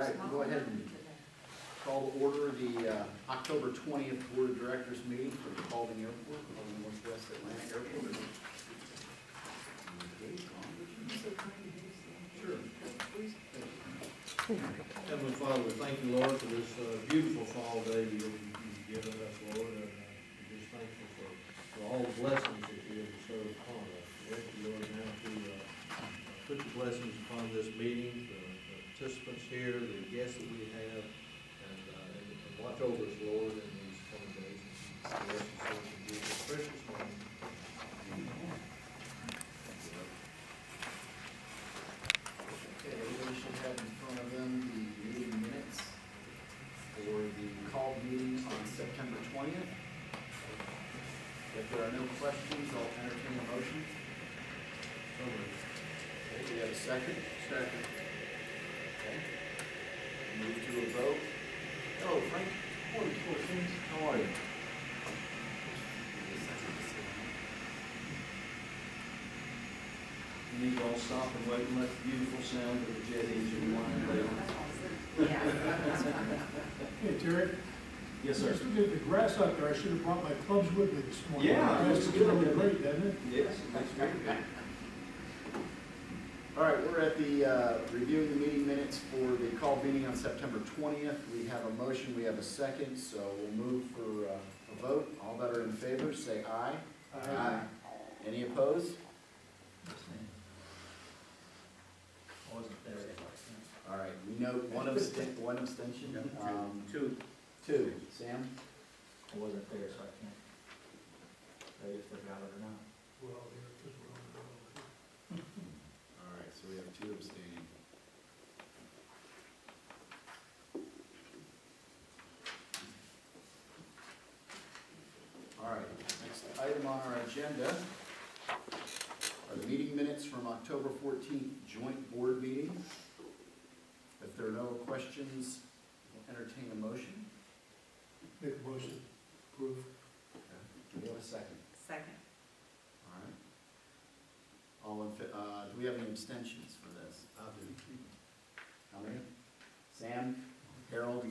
All right, we'll go ahead and call to order the October 20th Board of Directors meeting for the Paulding Airport, Paulding Northwest Atlanta Airport. Okay, sure. Heavenly Father, we thank you, Lord, for this beautiful fall day you've given us, Lord, and we're just thankful for all the blessings that you have bestowed upon us. We ask you, Lord, now to put your blessings upon this meeting, the participants here, the guests that we have, and watch over us, Lord, in these coming days. We ask you, so in Jesus' precious name. Amen. Okay, everybody should have in front of them the meeting minutes for the called meeting on September 20th. If there are no questions, I'll entertain a motion. So moved. Okay, do we have a second? Second. Okay. Move to a vote. Hello, Frank. Morning, things. How are you? You need to all stop and wait and let the beautiful sound of the jet engine wind down. Hey, Terry. Yes, sir. Just to get the grass out there, I should have brought my clubs with me this morning. Yeah, The it grass looks is good. really great, doesn't it? Yes, that's great. All right, we're at the reviewing the meeting minutes for the called meeting on September 20th. We have a motion, we have a second, so we'll move for a vote. All that are in favor, say aye. Aye. Any opposed? I wasn't there. All right, we note one abstention. Two. Two. Sam? I wasn't there, so I can't tell you if they got it or not. We're all here because we're all here. All right, so we have two abstaining. All right, next item on our agenda are the meeting minutes from October 14th joint board meeting. If there are no questions, we'll entertain a motion. Make a motion, approve. Do we have a second? Second. All right. Do we have any abstentions for this? I do. How many? Sam, Harold,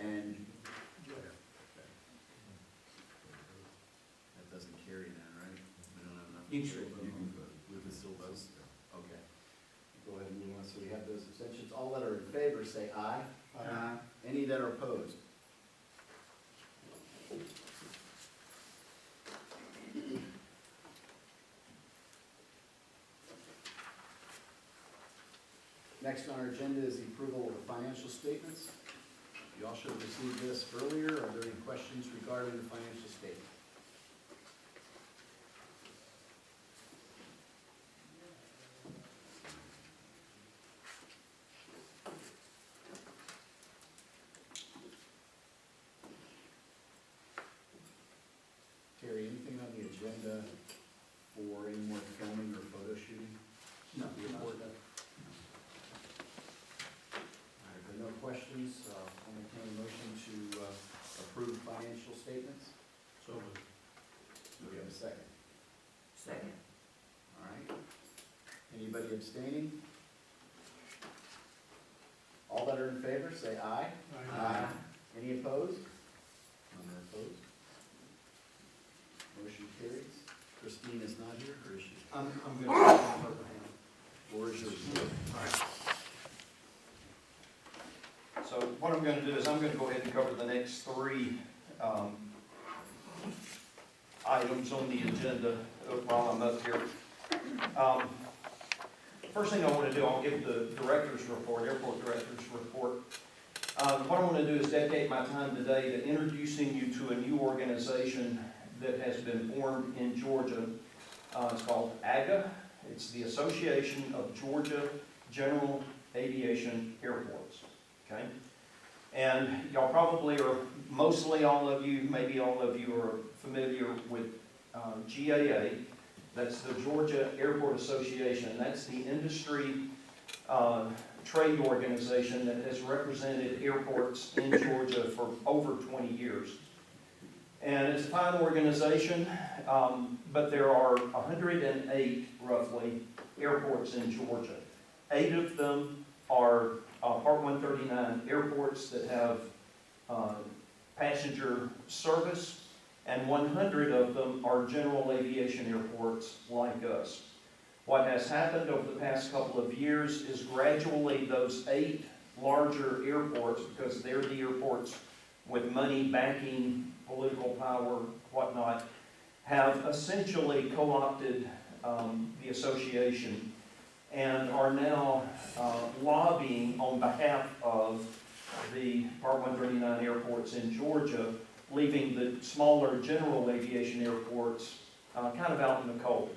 and that doesn't carry then, right? We don't have enough. You can still vote. You can vote. We can still vote? Okay. Go ahead and move on. So we have those abstentions. All that are in favor say aye. Aye. Any that are opposed? Next on our agenda is the approval of the financial statements. You all should have received this earlier. Are there any questions regarding the financial statement? Terry, anything on the agenda for any more filming or photo shooting? No, The report? All right, if there are no questions, I'll entertain a motion to approve financial statements. So moved. Do we have a second? Second. All right. Anybody abstaining? All that are in favor, say aye. Any opposed? None are opposed. Motion carries. Christine is not here, or is she? I'm good. Floor is yours. So what I'm gonna do is I'm gonna go ahead and cover the next three items on the agenda while I'm up here. First thing I want to do, I'll give the director's report, airport director's report. What I want to do is dedicate my time today to introducing you to a new organization that has been formed in Georgia. It's called AGA. It's the Association of Georgia General Aviation Airports. Okay? And y'all probably are, mostly all of you, maybe all of you are familiar with GAA. That's the Georgia Airport Association. That's the industry trade organization that has represented airports in Georgia for over 20 years. And it's a fine organization, but there are 108 roughly airports in Georgia. 8 of them are Part 139 airports that have passenger service, and 100 of them are general aviation airports like us. What has happened over the past couple of years is gradually those 8 larger airports, because they're the airports with money, backing, political power, whatnot, have essentially co-opted the association and are now lobbying on behalf of the Part 139 airports in Georgia, leaving the smaller general aviation airports kind of out in the cold.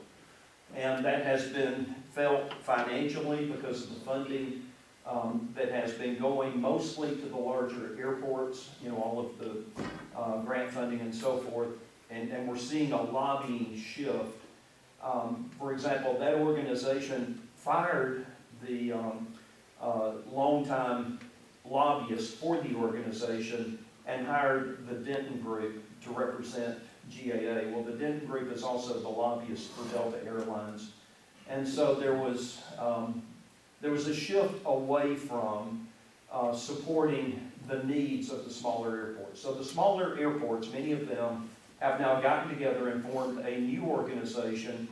And that has been felt financially because of the funding that has been going mostly to the larger airports, all of the grant funding and so forth, and we're seeing a lobbying shift. For example, that organization fired the longtime lobbyist for the organization and hired the Denton Group to represent GAA. Well, the Denton Group is also the lobbyist for Delta Airlines. And so there was a shift away from supporting the needs of the smaller airports. So the smaller airports, many of them, have now gotten together and formed a new organization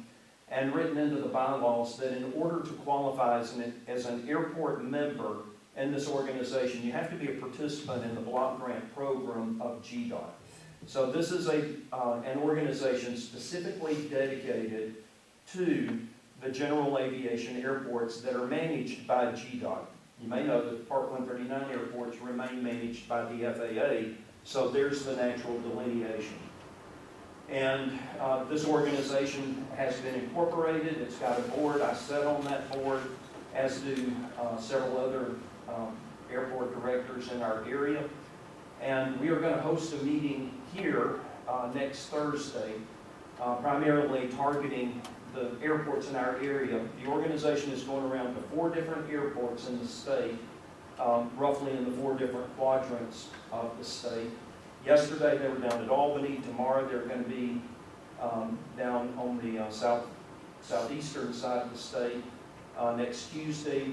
and written into the bylaws that in order to qualify as an airport member in this organization, you have to be a participant in the block grant program of GDOT. So this is an organization specifically dedicated to the general aviation airports that are managed by GDOT. You may know that Part 139 airports remain managed by the FAA, so there's the natural delineation. And this organization has been incorporated. It's got a board. I sit on that board, as do several other airport directors in our area. And we are going to host a meeting here next Thursday, primarily targeting the airports in our area. The organization is going around to 4 different airports in the state, roughly in the 4 different quadrants of the state. Yesterday they were down at Albany. Tomorrow they're going to be down on the southeastern side of the state. Next Tuesday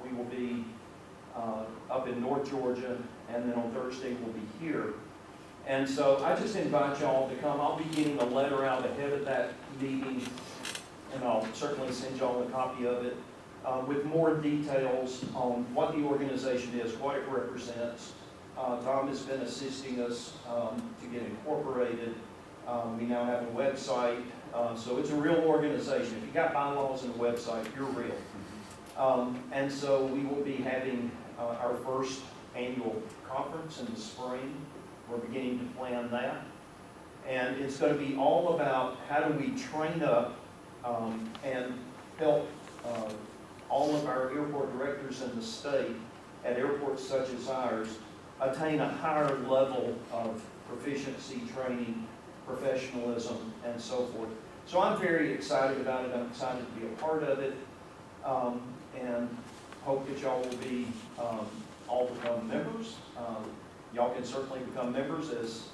we will be up in North Georgia, and then on Thursday we'll be here. And so I just invite y'all to come. I'll be getting a letter out ahead of that meeting, and I'll certainly send y'all a copy of it with more details on what the organization is, what it represents. Tom has been assisting us to get incorporated. We now have a website, so it's a real organization. If you got bylaws and a website, you're real. And so we will be having our first annual conference in the spring. We're beginning to plan that. And it's going to be all about how do we train up and help all of our airport directors in the state at airports such as ours attain a higher level of proficiency, training, professionalism, and so forth. So I'm very excited about it. I'm excited to be a part of it, and hope that y'all will be all become members. Y'all can certainly become members as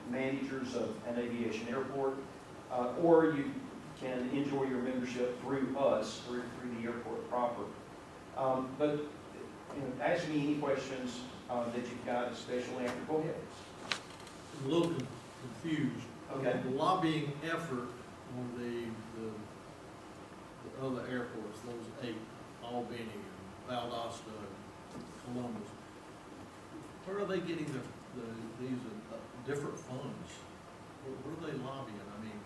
managers of an aviation airport, or you can enjoy your membership through us, through the airport proper. But ask me any questions that you've got, especially after. Go ahead. I'm a little confused. Okay. The lobbying effort on the other airports, those 8, Albany and Valdosta, Columbus, where are they getting these different funds? What are they lobbying? I mean,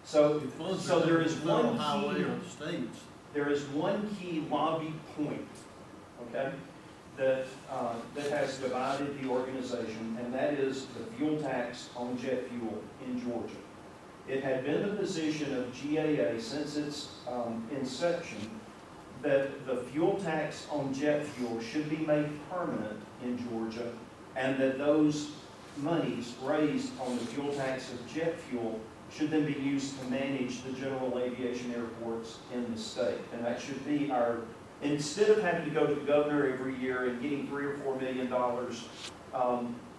So, the funds so are there is federal one highway key, or states. there is one key lobby point, okay, that has divided the organization, and that is the fuel tax on jet fuel in Georgia. It had been the position of GAA since its inception that the fuel tax on jet fuel should be made permanent in Georgia, and that those monies raised on the fuel tax of jet fuel should then be used to manage the general aviation airports in the state. And that should be our, instead of having to go to the governor every year and getting $3 or $4 million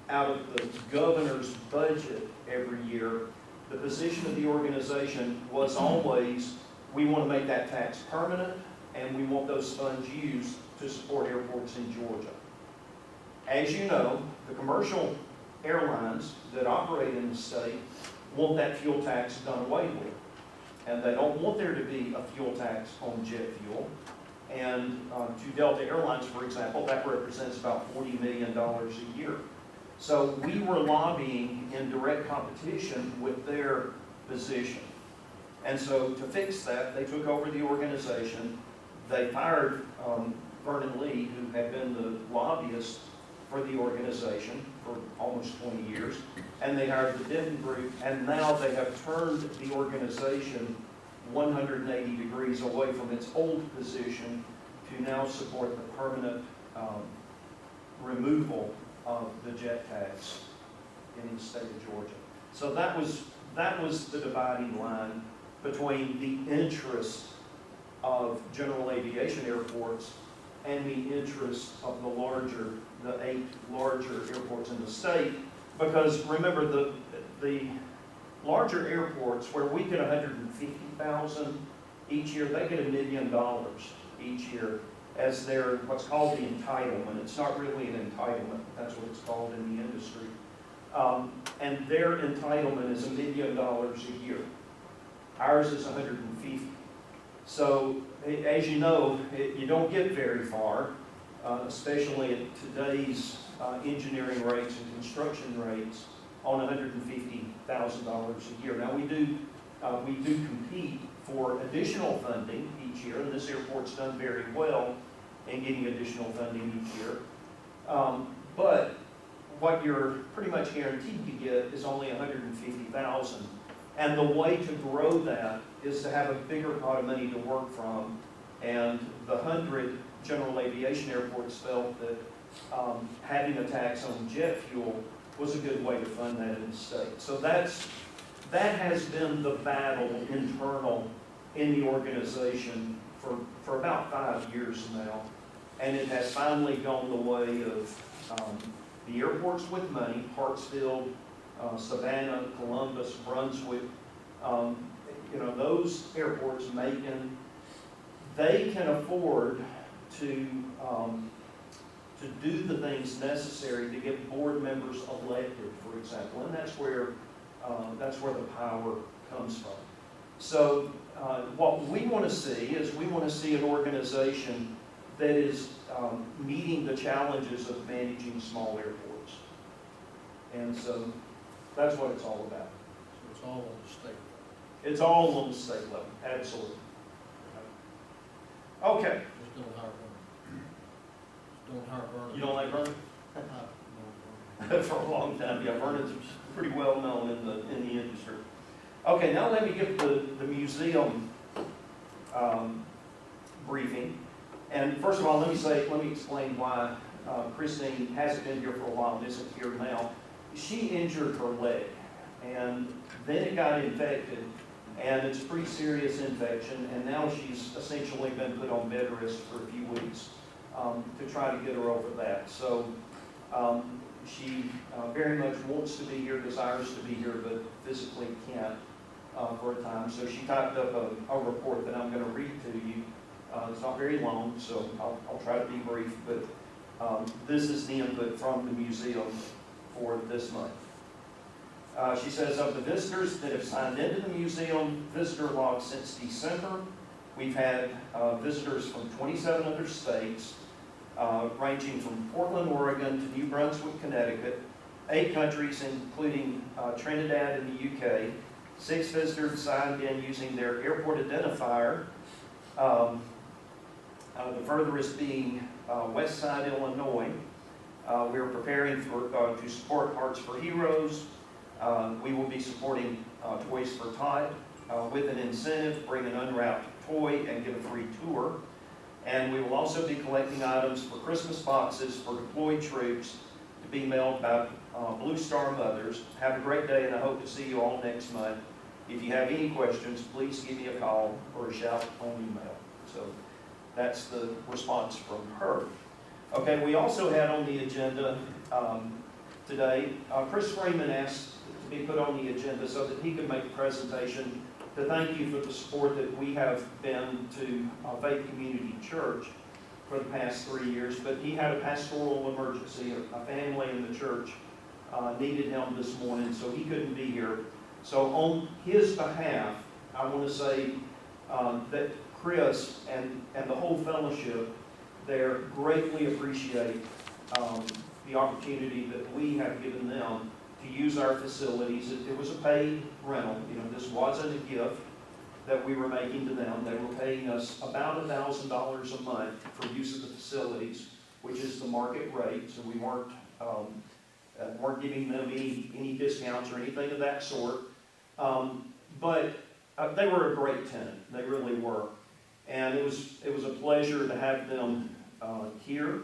out of the governor's budget every year, the position of the organization was always, we want to make that tax permanent, and we want those funds used to support airports in Georgia. As you know, the commercial airlines that operate in the state want that fuel tax done away with. And they don't want there to be a fuel tax on jet fuel. And to Delta Airlines, for example, that represents about $40 million a year. So we were lobbying in direct competition with their position. And so to fix that, they took over the organization. They fired Vernon Lee, who had been the lobbyist for the organization for almost 20 years, and they hired the Denton Group, and now they have turned the organization 180 degrees away from its old position to now support the permanent removal of the jet tax in the state of Georgia. So that was the dividing line between the interest of general aviation airports and the interest of the 8 larger airports in the state. Because remember, the larger airports, where we get 150,000 each year, they get $1 million each year as their, what's called the entitlement. It's not really an entitlement, but that's what it's called in the industry. And their entitlement is $1 million a year. Ours is 150. So, as you know, you don't get very far, especially at today's engineering rates and construction rates, on $150,000 a year. Now we do compete for additional funding each year, and this airport's done very well in getting additional funding each year. But what you're pretty much guaranteed to get is only $150,000. And the way to grow that is to have a bigger pot of money to work from. And the 100 general aviation airports felt that having a tax on jet fuel was a good way to fund that in the state. So that has been the battle internal in the organization for about 5 years now. And it has finally gone the way of the airports with money, Hartsfield, Savannah, Columbus, Brunswick, those airports, Macon, they can afford to do the things necessary to get board members elected, for example, and that's where the power comes from. So what we want to see is an organization that is meeting the challenges of managing small airports. And so that's what it's all about. So it's all on the state level. It's all on the state level, absolutely. Okay. Just don't hire Vernon. Just don't hire Vernon. You don't like Vernon? No. For a long time, yeah, Vernon's pretty well known in the industry. Okay, now let me give the museum briefing. And first of all, let me explain why Christine hasn't been here for a while and isn't here now. She injured her leg, and then it got infected, and it's a pretty serious infection, and now she's essentially been put on bed rest for a few weeks to try to get her over that. So she very much wants to be here, desires to be here, but physically can't for a time. So she typed up a report that I'm going to read to you. It's not very long, so I'll try to be brief, but this is the input from the museum for this month. She says, of the visitors that have signed into the museum visitor log since December, we've had visitors from 27 other states, ranging from Portland, Oregon to New Brunswick, Connecticut, 8 countries, including Trinidad and the UK. 6 visitors signed in using their airport identifier, the furthest being Westside, Illinois. We're preparing to support Hearts for Heroes. We will be supporting Toys for Tot with an incentive, bring an unwrapped toy and get a free tour. And we will also be collecting items for Christmas boxes for deployed troops to be mailed by Blue Star Mothers. Have a great day, and I hope to see you all next month. If you have any questions, please give me a call or a shout on email. So that's the response from her. Okay, we also had on the agenda today, Chris Freeman asked to be put on the agenda so that he could make a presentation to thank you for the support that we have been to Faith Community Church for the past 3 years. But he had a pastoral emergency. A family in the church needed him this morning, so he couldn't be here. So on his behalf, I want to say that Chris and the whole fellowship there greatly appreciate the opportunity that we have given them to use our facilities. It was a paid rental. You know, this wasn't a gift that we were making to them. They were paying us about $1,000 a month for use of the facilities, which is the market rate. So we weren't giving them any discounts or anything of that sort. But they were a great tenant. They really were. And it was a pleasure to have them here.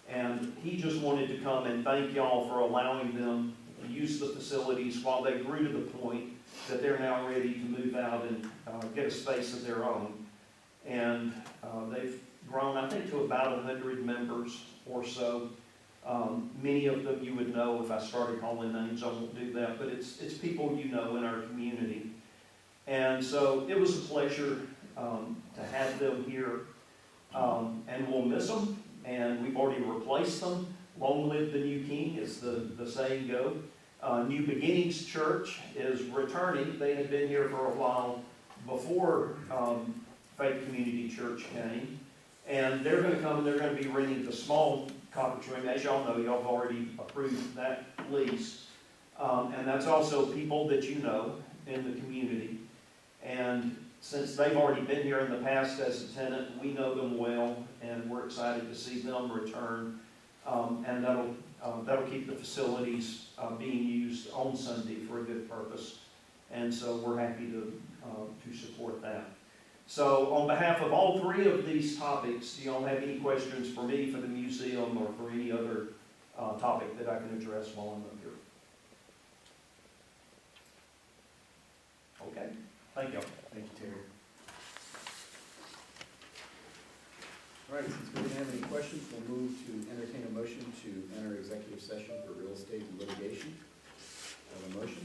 And he just wanted to come and thank y'all for allowing them to use the facilities while they grew to the point that they're now ready to move out and get a space of their own. And they've grown, I think, to about 100 members or so. Many of them you would know if I started calling names. I won't do that, but it's people you know in our community. And so it was a pleasure to have them here, and we'll miss them. And we've already replaced them. Long live the new king, as the saying goes. New Beginnings Church is returning. They had been here for a while before Faith Community Church came. And they're going to come and they're going to be renting the small conference room. As y'all know, y'all have already approved that lease. And that's also people that you know in the community. And since they've already been here in the past as a tenant, we know them well, and we're excited to see them return. And that'll keep the facilities being used on Sunday for a good purpose. And so we're happy to support that. So on behalf of all three of these topics, do y'all have any questions for me, for the museum, or for any other topic that I can address while I'm up here? Okay, thank you. Thank you, Terry. All right, since we didn't have any questions, we'll move to entertain a motion to enter executive session for real estate and litigation. Have a motion?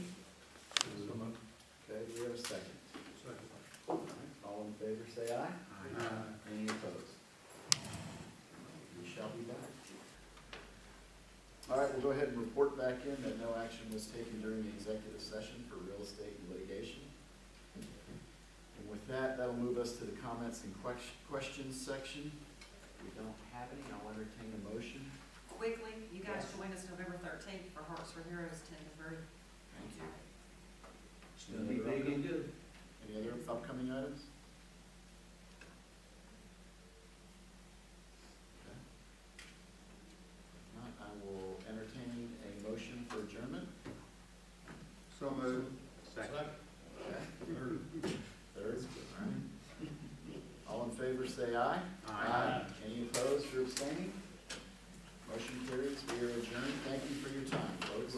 Okay, do we have a second? Second. All right, all in favor, say aye. Aye. Any opposed? We shall be back. All right, we'll go ahead and report back in that no action was taken during the executive session for real estate and litigation. And with that, that'll move us to the comments and questions section. If we don't have any, I'll entertain a motion. Quickly, you guys join us November 13th for Hearts for Heroes 10 to 3. Thank you. It's going to be big and good. Any other upcoming items? Okay. If not, I will entertain a motion for adjournment. So moved. Okay. Third, all right. All in favor, say aye. Aye. Any opposed or abstaining? Motion carries. We are adjourned. Thank you for your time, folks.